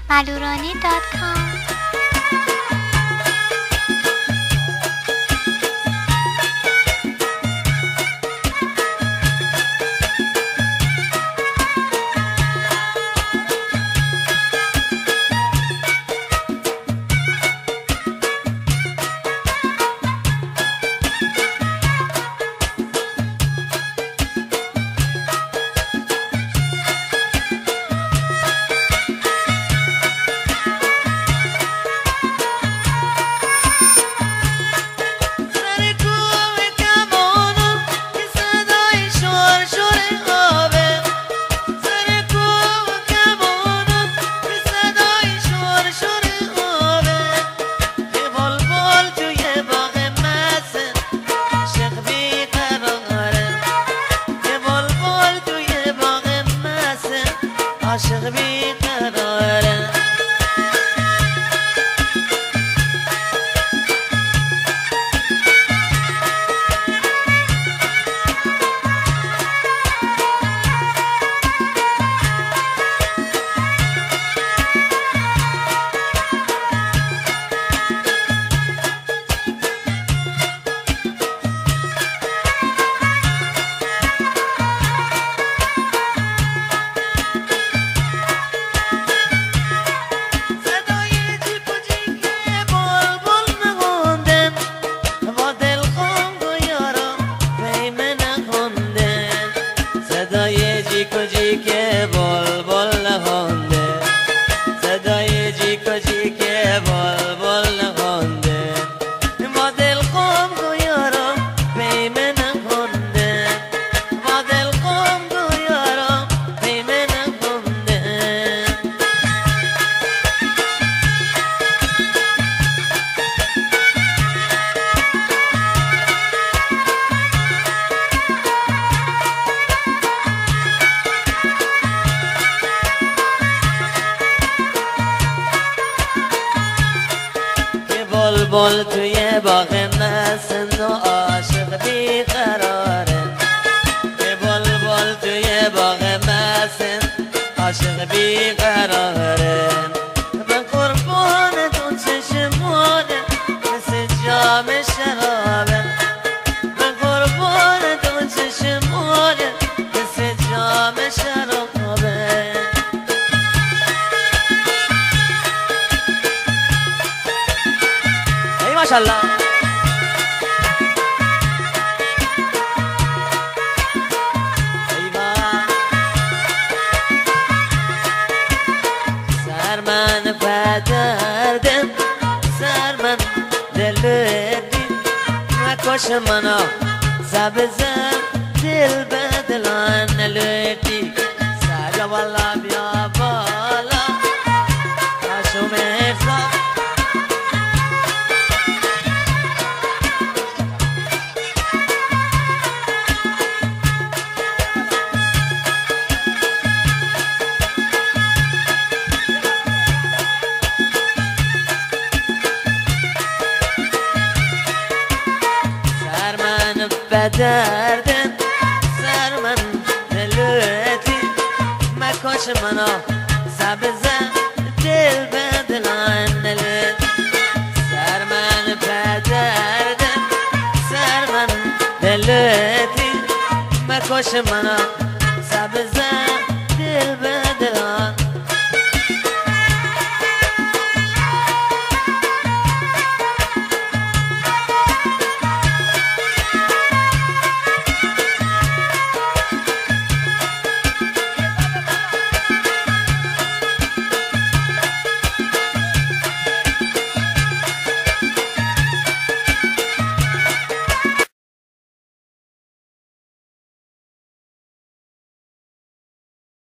malurani.com. عاشق بیقراره که بلبل نخونده صدای جیکو جیکه بلبل نخونده با دل خم گویارم پیمه نخونده با دل خم گویارم پیمه نخونده بلبل توی باغ نسند و عاشق بیقراره که بلبل توی باغ نسند عاشق بیقراره من قربانتون چشمانه مثل جام شرابه من قربانتون چشمانه مثل جام شرابه ماشاءالله سر من بدردم سر من دلدی نکش منو زبزن دل بدلان نلدی سر والا بیا بالا عشو مفزا بدردن سر من دلوتی مکش منو سبزن دل بدلان نلد سر من بدردن سر من دلوتی مکش منو